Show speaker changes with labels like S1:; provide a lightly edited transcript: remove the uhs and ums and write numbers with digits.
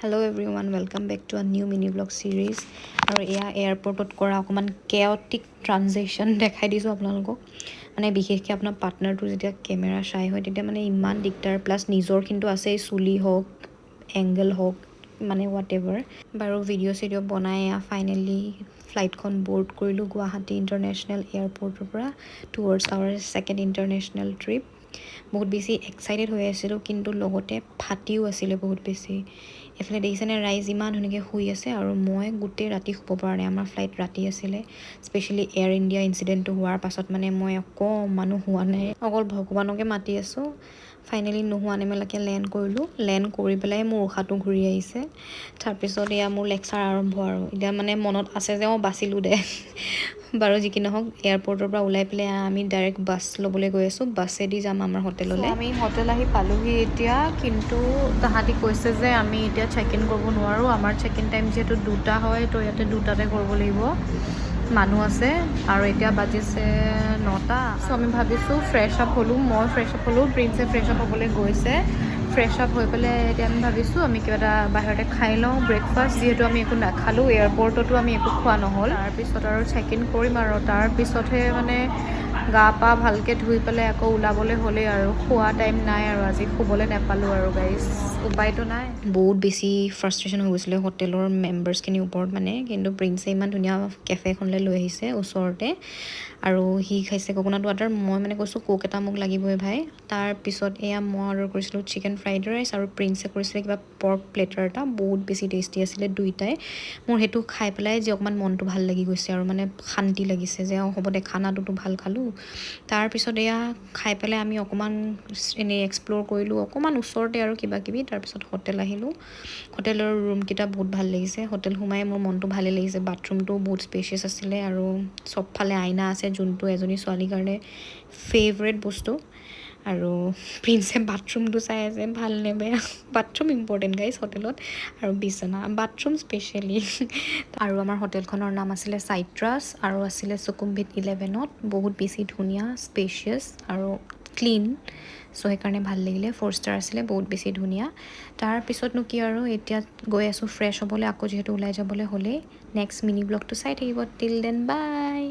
S1: Hello everyone, welcome back to a new mini vlog series. আৰু এয়া এয়াৰপৰ্টত কৰা অকমান কেঅটিক ট্ৰানজেকশ্যন দেখাই দিছোঁ আপোনালোকক মানে বিশেষকৈ আপোনাৰ পাৰ্টনাৰটো যেতিয়া কেমেৰা চাই হয় তেতিয়া মানে ইমান দিগদাৰ প্লাছ নিজৰ কিন্তু আছে চুলি হওক এংগল হওক মানে হোৱাট এভাৰ বাৰু ভিডিঅ' বনাই ফাইনেলি ফ্লাইটখন বৰ্ড কৰিলোঁ গুৱাহাটী ইণ্টাৰনেশ্যনেল এয়াৰপৰ্টৰ পৰা towards our second international trip বহুত বেছি এক্সাইটেড হৈ আছিলোঁ কিন্তু লগতে ফাটিও আছিলে বহুত বেছি এফালে দেখিছেনে ৰাইজ ইমান ধুনীয়াকৈ শুই আছে আৰু মই গোটেই ৰাতি শুব পৰা নাই আমাৰ ফ্লাইট ৰাতি আছিলে স্পেচিয়েলি এয়াৰ ইণ্ডিয়া ইনচিডেণ্টটো হোৱাৰ পাছত মানে মই অকণমানো হোৱা নাই অকল ভগৱানকে মাতি আছোঁ ফাইনেলি নোহোৱা নেমেলাকৈ লেণ্ড কৰিলোঁ লেণ্ড কৰি পেলাই মোৰ উশাহটো ঘূৰি আহিছে তাৰপিছত এয়া মোৰ লেকচাৰ আৰম্ভ আৰু এতিয়া মানে মনত আছে যে বাচিলোঁ দে বাৰু যি কি নহওক এয়াৰপৰ্টৰ পৰা ওলাই পেলাই আমি ডাইৰেক্ট বাছ ল'বলৈ গৈ আছোঁ বাছেদি যাম আমাৰ হোটেললৈ আমি হোটেল আহি পালোহি এতিয়া কিন্তু তাহাঁতি কৈছে যে আমি এতিয়া চেক ইন কৰিব নোৱাৰোঁ আমাৰ চেক ইন টাইম যিহেতু 2টা হয় তো ইয়াতে 2টাতে কৰিব লাগিব মানুহ আছে আৰু এতিয়া বাজিছে 9টা চ' আমি ভাবিছোঁ ফ্ৰেছ আপ হ'লোঁ মই ফ্ৰেছ আপ হ'লোঁ প্ৰিন্সে ফ্ৰেছ আপ হ'বলৈ গৈছে ফ্ৰেছ আপ হৈ পেলাই এতিয়া আমি ভাবিছোঁ আমি কিবা এটা বাহিৰতে খাই লওঁ ব্ৰেকফাষ্ট যিহেতু আমি একো নাখালোঁ এয়াৰপৰ্টতো আমি একো খোৱা নহ'ল তাৰপিছত আৰু চেক ইন কৰিম আৰু তাৰপিছতহে মানে গা পা ভালকৈ ধুই পেলাই আকৌ ওলাবলৈ হ'লেই আৰু খোৱা টাইম নাই আৰু আজি শুবলৈ নাপালোঁ আৰু গাইজ উপায়তো নাই বহুত বেছি ফ্ৰাষ্ট্ৰেশ্যন হৈ গৈছিলে হোটেলৰ মেম্বাৰ্ছখিনিৰ ওপৰত মানে কিন্তু প্ৰিন্সে ইমান ধুনীয়া কেফে এখনলৈ লৈ আহিছে ওচৰতে আৰু সি খাইছে কোকোনাট ৱাটাৰ মই মানে কৈছোঁ কোক এটা মোক লাগিবই ভাই তাৰপিছত এয়া মই অৰ্ডাৰ কৰিছিলোঁ চিকেন ফ্ৰাইড ৰাইচ আৰু প্ৰিন্সে কৰিছিলে কিবা পৰ্ক প্লেটাৰ এটা বহুত বেছি টেষ্টি আছিলে দুইটাই মোৰ সেইটো খাই পেলাই যে অকণমান মনটো ভাল লাগি গৈছে আৰু মানে শান্তি লাগিছে যে হ'ব দে খানাটোতো ভাল খালোঁ তাৰপিছত এয়া খাই পেলাই আমি অকণমান এনেই এক্সপ্ল'ৰ কৰিলোঁ অকণমান ওচৰতে আৰু কিবা কিবি তাৰপিছত হোটেল আহিলোঁ হোটেলৰ ৰুমকেইটা বহুত ভাল লাগিছে হোটেল সোমাই মোৰ মনটো ভালে লাগিছে বাথৰুমটো বহুত স্পেচিয়াছ আছিলে আৰু চবফালে আইনা আছে যোনটো এজনী ছোৱালীৰ কাৰণে ফেভৰেট বস্তু আৰু প্ৰিন্সে বাথৰুমটো চাই আছে ভাল নে বেয়া বাথৰুম ইম্পৰ্টেণ্ট গাইজ হোটেলত আৰু বিচনা বাথৰুম স্পেচিয়েলি আৰু আমাৰ হোটেলখনৰ নাম আছিলে চাইট্ৰাছ আৰু আছিলে সুকুমভিট 11ত বহুত বেছি ধুনীয়া স্পেচিয়াছ আৰু ক্লিন চ' সেইকাৰণে ভাল লাগিলে 4 ষ্টাৰ আছিলে বহুত বেছি ধুনীয়া তাৰপিছতনো কি আৰু এতিয়া গৈ আছোঁ ফ্ৰেছ হ'বলৈ আকৌ যিহেতু ওলাই যাবলৈ হ'লেই নেক্সট মিনি ব্লগটো চাই থাকিব টিল দেন বাই